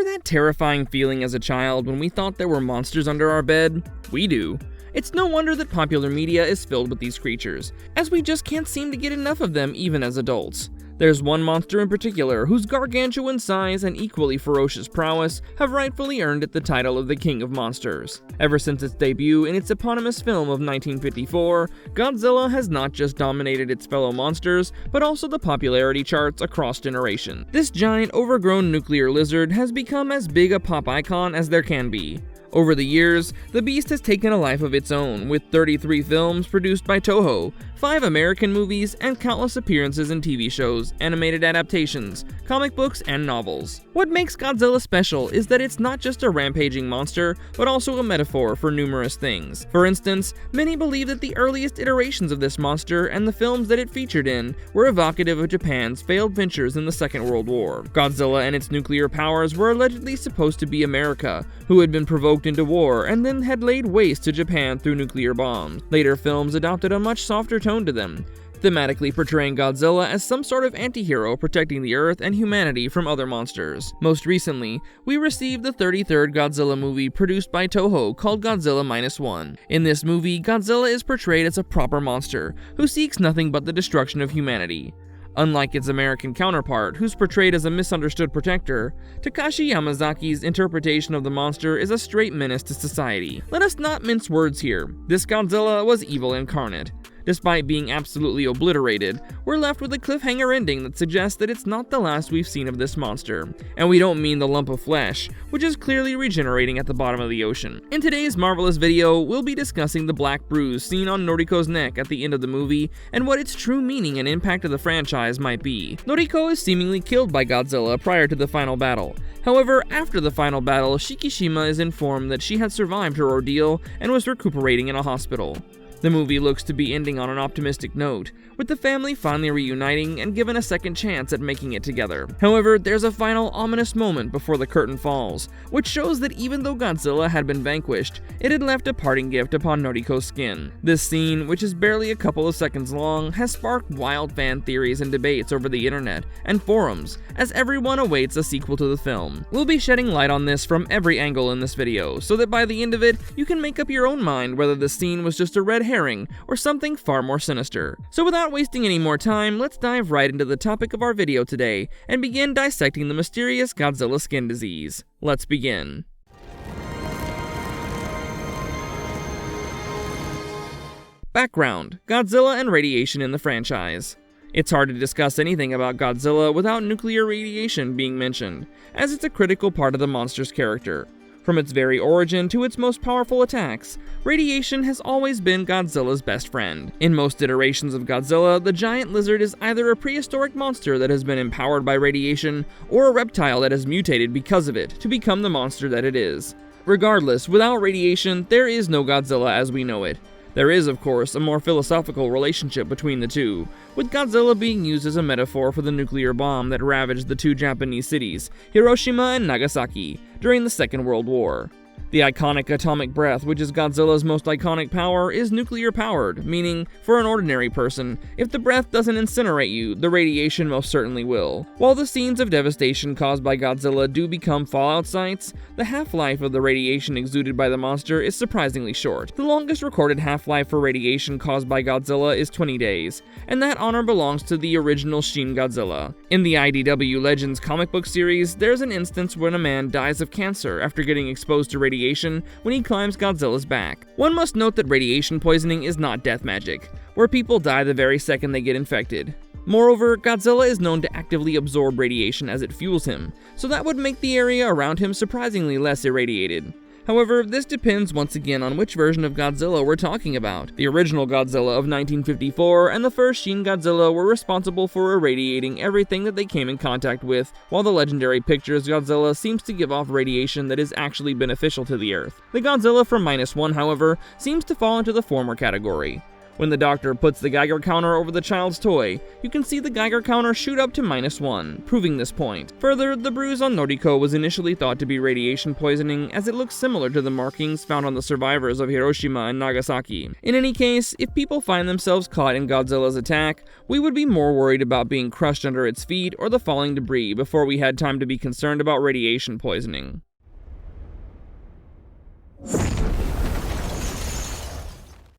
Remember that terrifying feeling as a child when we thought there were monsters under our bed? We do. It's no wonder that popular media is filled with these creatures, as we just can't seem to get enough of them even as adults. There's one monster in particular whose gargantuan size and equally ferocious prowess have rightfully earned it the title of the King of Monsters. Ever since its debut in its eponymous film of 1954, Godzilla has not just dominated its fellow monsters, but also the popularity charts across generations. This giant overgrown nuclear lizard has become as big a pop icon as there can be. Over the years, the beast has taken a life of its own, with 33 films produced by Toho, 5 American movies, and countless appearances in TV shows, animated adaptations, comic books, and novels. What makes Godzilla special is that it's not just a rampaging monster, but also a metaphor for numerous things. For instance, many believe that the earliest iterations of this monster and the films that it featured in were evocative of Japan's failed ventures in the Second World War. Godzilla and its nuclear powers were allegedly supposed to be America, who had been provoked into war and then had laid waste to Japan through nuclear bombs. Later films adopted a much softer tone to them, thematically portraying Godzilla as some sort of anti-hero protecting the Earth and humanity from other monsters. Most recently, we received the 33rd Godzilla movie produced by Toho called Godzilla -1. In this movie, Godzilla is portrayed as a proper monster who seeks nothing but the destruction of humanity. Unlike its American counterpart, who's portrayed as a misunderstood protector, Takashi Yamazaki's interpretation of the monster is a straight menace to society. Let us not mince words here. This Godzilla was evil incarnate. Despite being absolutely obliterated, we're left with a cliffhanger ending that suggests that it's not the last we've seen of this monster. And we don't mean the lump of flesh, which is clearly regenerating at the bottom of the ocean. In today's marvelous video, we'll be discussing the black bruise seen on Noriko's neck at the end of the movie, and what its true meaning and impact of the franchise might be. Noriko is seemingly killed by Godzilla prior to the final battle. However, after the final battle, Shikishima is informed that she had survived her ordeal and was recuperating in a hospital. The movie looks to be ending on an optimistic note, with the family finally reuniting and given a second chance at making it together. However, there's a final ominous moment before the curtain falls, which shows that even though Godzilla had been vanquished, it had left a parting gift upon Noriko's skin. This scene, which is barely a couple of seconds long, has sparked wild fan theories and debates over the internet and forums, as everyone awaits a sequel to the film. We'll be shedding light on this from every angle in this video, so that by the end of it, you can make up your own mind whether the scene was just a red herring or something far more sinister. So without wasting any more time, let's dive right into the topic of our video today and begin dissecting the mysterious Godzilla skin disease. Let's begin. Background: Godzilla and radiation in the franchise. It's hard to discuss anything about Godzilla without nuclear radiation being mentioned, as it's a critical part of the monster's character. From its very origin to its most powerful attacks, radiation has always been Godzilla's best friend. In most iterations of Godzilla, the giant lizard is either a prehistoric monster that has been empowered by radiation, or a reptile that has mutated because of it to become the monster that it is. Regardless, without radiation, there is no Godzilla as we know it. There is, of course, a more philosophical relationship between the two, with Godzilla being used as a metaphor for the nuclear bomb that ravaged the two Japanese cities, Hiroshima and Nagasaki, during the Second World War. The iconic atomic breath, which is Godzilla's most iconic power, is nuclear-powered, meaning, for an ordinary person, if the breath doesn't incinerate you, the radiation most certainly will. While the scenes of devastation caused by Godzilla do become fallout sites, the half-life of the radiation exuded by the monster is surprisingly short. The longest recorded half-life for radiation caused by Godzilla is 20 days, and that honor belongs to the original Shin Godzilla. In the IDW Legends comic book series, there's an instance when a man dies of cancer after getting exposed to radiation when he climbs Godzilla's back. One must note that radiation poisoning is not death magic, where people die the very second they get infected. Moreover, Godzilla is known to actively absorb radiation as it fuels him, so that would make the area around him surprisingly less irradiated. However, this depends once again on which version of Godzilla we're talking about. The original Godzilla of 1954 and the first Shin Godzilla were responsible for irradiating everything that they came in contact with, while the legendary Pictures Godzilla seems to give off radiation that is actually beneficial to the Earth. The Godzilla from -1, however, seems to fall into the former category. When the doctor puts the Geiger counter over the child's toy, you can see the Geiger counter shoot up to -1, proving this point. Further, the bruise on Noriko was initially thought to be radiation poisoning, as it looks similar to the markings found on the survivors of Hiroshima and Nagasaki. In any case, if people find themselves caught in Godzilla's attack, we would be more worried about being crushed under its feet or the falling debris before we had time to be concerned about radiation poisoning.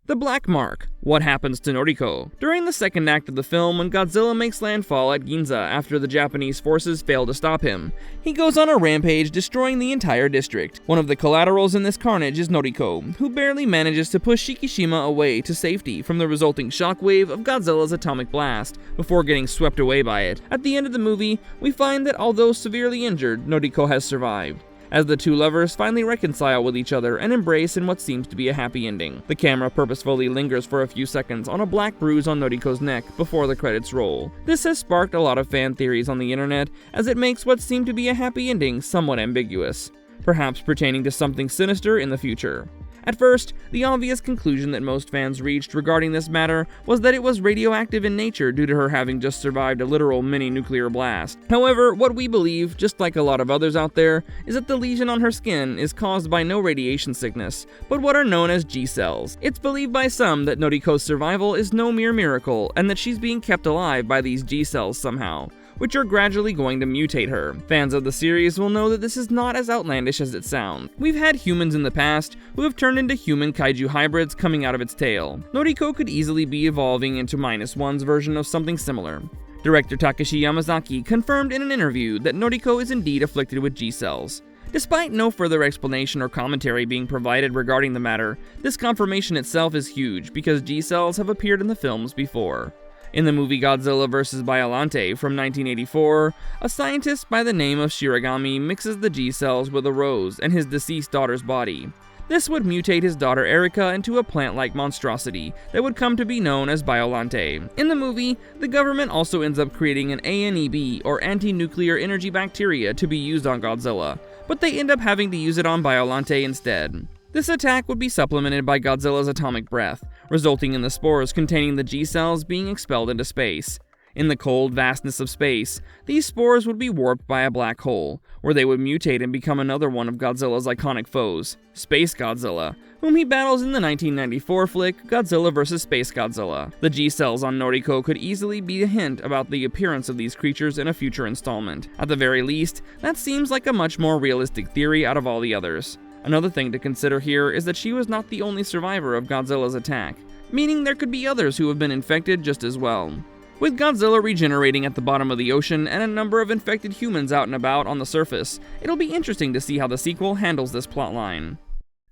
The Black Mark. What happens to Noriko? During the second act of the film, when Godzilla makes landfall at Ginza after the Japanese forces fail to stop him, he goes on a rampage, destroying the entire district. One of the collaterals in this carnage is Noriko, who barely manages to push Shikishima away to safety from the resulting shockwave of Godzilla's atomic blast, before getting swept away by it. At the end of the movie, we find that although severely injured, Noriko has survived, as the two lovers finally reconcile with each other and embrace in what seems to be a happy ending. The camera purposefully lingers for a few seconds on a black bruise on Noriko's neck before the credits roll. This has sparked a lot of fan theories on the internet, as it makes what seemed to be a happy ending somewhat ambiguous, perhaps pertaining to something sinister in the future. At first, the obvious conclusion that most fans reached regarding this matter was that it was radioactive in nature due to her having just survived a literal mini-nuclear blast. However, what we believe, just like a lot of others out there, is that the lesion on her skin is caused by no radiation sickness, but what are known as G cells. It's believed by some that Noriko's survival is no mere miracle, and that she's being kept alive by these G cells somehow, which are gradually going to mutate her. Fans of the series will know that this is not as outlandish as it sounds. We've had humans in the past who have turned into human kaiju hybrids coming out of its tail. Noriko could easily be evolving into -1's version of something similar. Director Takashi Yamazaki confirmed in an interview that Noriko is indeed afflicted with G cells. Despite no further explanation or commentary being provided regarding the matter, this confirmation itself is huge because G cells have appeared in the films before. In the movie Godzilla vs. Biollante from 1984, a scientist by the name of Shiragami mixes the G cells with a rose and his deceased daughter's body. This would mutate his daughter Erika into a plant-like monstrosity that would come to be known as Biollante. In the movie, the government also ends up creating an ANEB, or anti-nuclear energy bacteria, to be used on Godzilla, but they end up having to use it on Biollante instead. This attack would be supplemented by Godzilla's atomic breath, resulting in the spores containing the G cells being expelled into space. In the cold vastness of space, these spores would be warped by a black hole, where they would mutate and become another one of Godzilla's iconic foes, Space Godzilla, whom he battles in the 1994 flick Godzilla vs. Space Godzilla. The G cells on Noriko could easily be a hint about the appearance of these creatures in a future installment. At the very least, that seems like a much more realistic theory out of all the others. Another thing to consider here is that she was not the only survivor of Godzilla's attack, meaning there could be others who have been infected just as well. With Godzilla regenerating at the bottom of the ocean and a number of infected humans out and about on the surface, it'll be interesting to see how the sequel handles this plotline.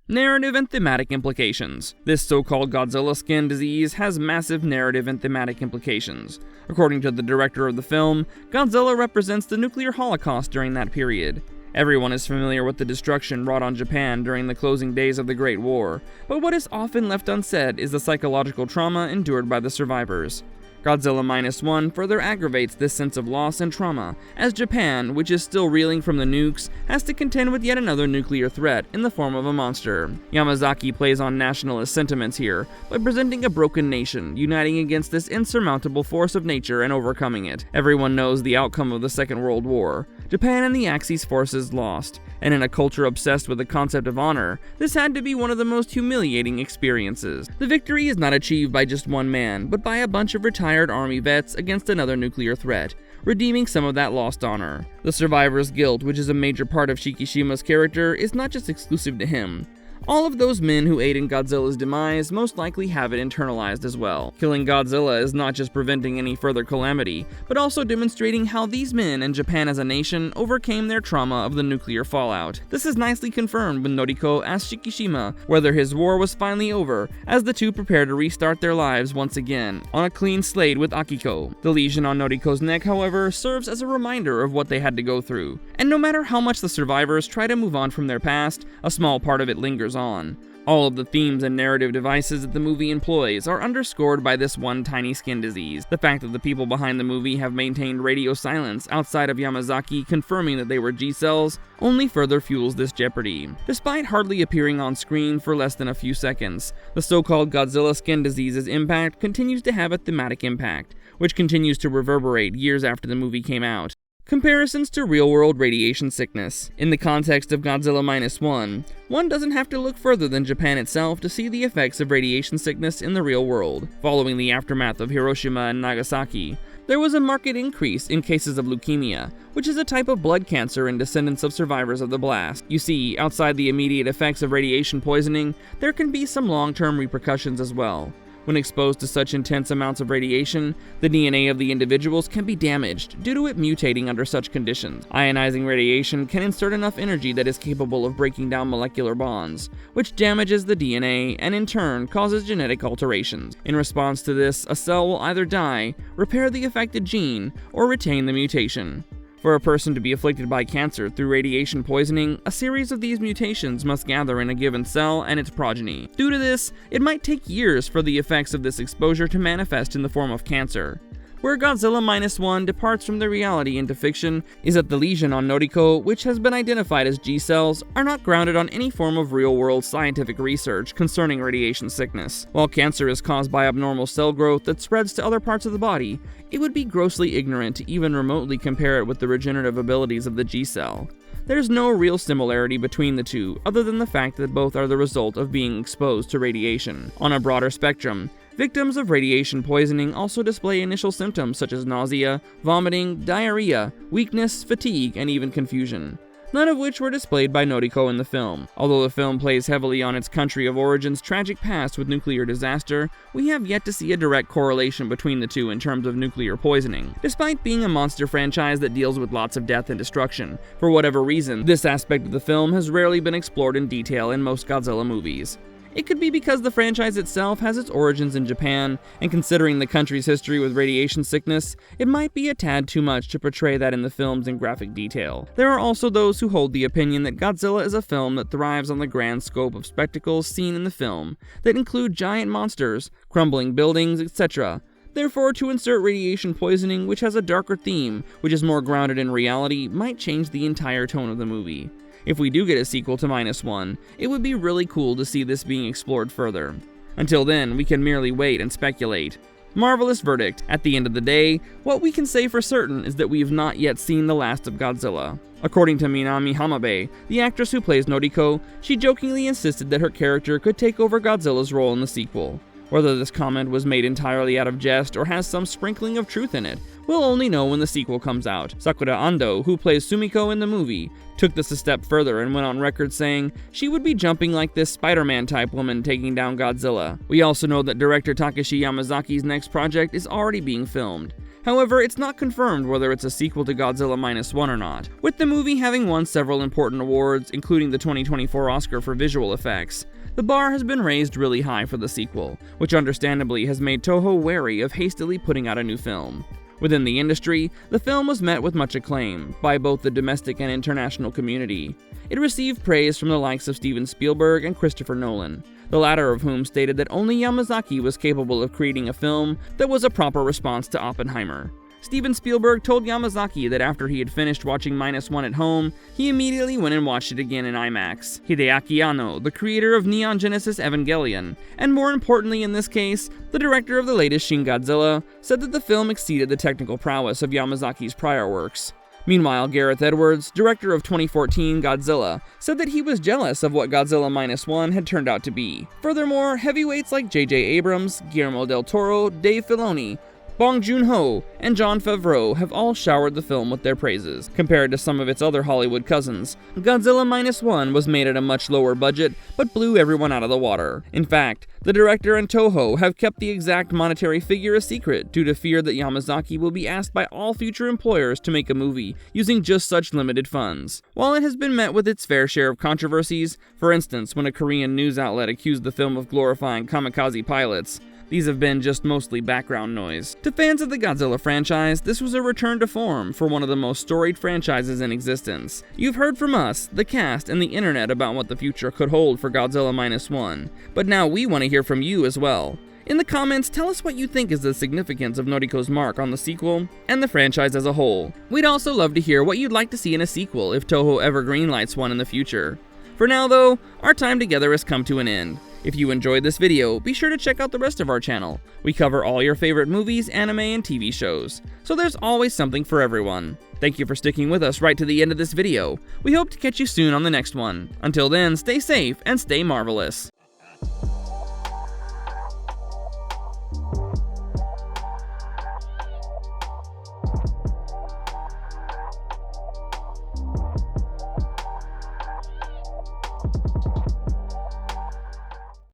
Narrative and thematic implications. This so-called Godzilla skin disease has massive narrative and thematic implications. According to the director of the film, Godzilla represents the nuclear holocaust during that period. Everyone is familiar with the destruction wrought on Japan during the closing days of the Great War, but what is often left unsaid is the psychological trauma endured by the survivors. Godzilla -1 further aggravates this sense of loss and trauma, as Japan, which is still reeling from the nukes, has to contend with yet another nuclear threat in the form of a monster. Yamazaki plays on nationalist sentiments here, by presenting a broken nation, uniting against this insurmountable force of nature and overcoming it. Everyone knows the outcome of the Second World War. Japan and the Axis forces lost, and in a culture obsessed with the concept of honor, this had to be one of the most humiliating experiences. The victory is not achieved by just one man, but by a bunch of retired army vets against another nuclear threat, redeeming some of that lost honor. The survivor's guilt, which is a major part of Shikishima's character, is not just exclusive to him. All of those men who aid in Godzilla's demise most likely have it internalized as well. Killing Godzilla is not just preventing any further calamity, but also demonstrating how these men and Japan as a nation overcame their trauma of the nuclear fallout. This is nicely confirmed when Noriko asks Shikishima whether his war was finally over, as the two prepare to restart their lives once again, on a clean slate with Akiko. The lesion on Noriko's neck, however, serves as a reminder of what they had to go through, and no matter how much the survivors try to move on from their past, a small part of it lingers on. All of the themes and narrative devices that the movie employs are underscored by this one tiny skin disease. The fact that the people behind the movie have maintained radio silence outside of Yamazaki confirming that they were G-cells only further fuels this jeopardy. Despite hardly appearing on screen for less than a few seconds, the so-called Godzilla skin disease's impact continues to have a thematic impact, which continues to reverberate years after the movie came out. Comparisons to real-world radiation sickness. In the context of Godzilla -1, one doesn't have to look further than Japan itself to see the effects of radiation sickness in the real world. Following the aftermath of Hiroshima and Nagasaki, there was a marked increase in cases of leukemia, which is a type of blood cancer in descendants of survivors of the blast. You see, outside the immediate effects of radiation poisoning, there can be some long-term repercussions as well. When exposed to such intense amounts of radiation, the DNA of the individuals can be damaged due to it mutating under such conditions. Ionizing radiation can insert enough energy that is capable of breaking down molecular bonds, which damages the DNA and in turn causes genetic alterations. In response to this, a cell will either die, repair the affected gene, or retain the mutation. For a person to be afflicted by cancer through radiation poisoning, a series of these mutations must gather in a given cell and its progeny. Due to this, it might take years for the effects of this exposure to manifest in the form of cancer. Where Godzilla -1 departs from the reality into fiction is that the lesion on Noriko, which has been identified as G-cells, are not grounded on any form of real-world scientific research concerning radiation sickness. While cancer is caused by abnormal cell growth that spreads to other parts of the body, it would be grossly ignorant to even remotely compare it with the regenerative abilities of the G-cell. There's no real similarity between the two, other than the fact that both are the result of being exposed to radiation. On a broader spectrum, victims of radiation poisoning also display initial symptoms such as nausea, vomiting, diarrhea, weakness, fatigue, and even confusion, none of which were displayed by Noriko in the film. Although the film plays heavily on its country of origin's tragic past with nuclear disaster, we have yet to see a direct correlation between the two in terms of nuclear poisoning. Despite being a monster franchise that deals with lots of death and destruction, for whatever reason, this aspect of the film has rarely been explored in detail in most Godzilla movies. It could be because the franchise itself has its origins in Japan, and considering the country's history with radiation sickness, it might be a tad too much to portray that in the films in graphic detail. There are also those who hold the opinion that Godzilla is a film that thrives on the grand scope of spectacles seen in the film, that include giant monsters, crumbling buildings, etc. Therefore, to insert radiation poisoning, which has a darker theme, which is more grounded in reality, might change the entire tone of the movie. If we do get a sequel to -1, it would be really cool to see this being explored further. Until then, we can merely wait and speculate. Marvelous verdict. At the end of the day, what we can say for certain is that we have not yet seen the last of Godzilla. According to Minami Hamabe, the actress who plays Noriko, she jokingly insisted that her character could take over Godzilla's role in the sequel. Whether this comment was made entirely out of jest or has some sprinkling of truth in it, we'll only know when the sequel comes out. Sakura Ando, who plays Sumiko in the movie, took this a step further and went on record saying she would be jumping like this Spider-Man type woman taking down Godzilla. We also know that director Takashi Yamazaki's next project is already being filmed. However, it's not confirmed whether it's a sequel to Godzilla -1 or not. With the movie having won several important awards, including the 2024 Oscar for visual effects, the bar has been raised really high for the sequel, which understandably has made Toho wary of hastily putting out a new film. Within the industry, the film was met with much acclaim by both the domestic and international community. It received praise from the likes of Steven Spielberg and Christopher Nolan, the latter of whom stated that only Yamazaki was capable of creating a film that was a proper response to Oppenheimer. Steven Spielberg told Yamazaki that after he had finished watching -1 at home, he immediately went and watched it again in IMAX. Hideaki Anno, the creator of Neon Genesis Evangelion, and more importantly in this case, the director of the latest Shin Godzilla, said that the film exceeded the technical prowess of Yamazaki's prior works. Meanwhile, Gareth Edwards, director of 2014 Godzilla, said that he was jealous of what Godzilla -1 had turned out to be. Furthermore, heavyweights like J.J. Abrams, Guillermo del Toro, Dave Filoni, Bong Joon-ho, and Jon Favreau have all showered the film with their praises. Compared to some of its other Hollywood cousins, Godzilla -1 was made at a much lower budget, but blew everyone out of the water. In fact, the director and Toho have kept the exact monetary figure a secret due to fear that Yamazaki will be asked by all future employers to make a movie using just such limited funds. While it has been met with its fair share of controversies, for instance when a Korean news outlet accused the film of glorifying kamikaze pilots, These have been just mostly background noise. To fans of the Godzilla franchise, this was a return to form for one of the most storied franchises in existence. You've heard from us, the cast, and the internet about what the future could hold for Godzilla Minus One, but now we want to hear from you as well. In the comments, tell us what you think is the significance of Noriko's mark on the sequel and the franchise as a whole. We'd also love to hear what you'd like to see in a sequel if Toho ever greenlights one in the future. For now though, our time together has come to an end. If you enjoyed this video, be sure to check out the rest of our channel. We cover all your favorite movies, anime, and TV shows, so there's always something for everyone. Thank you for sticking with us right to the end of this video. We hope to catch you soon on the next one. Until then, stay safe and stay marvelous.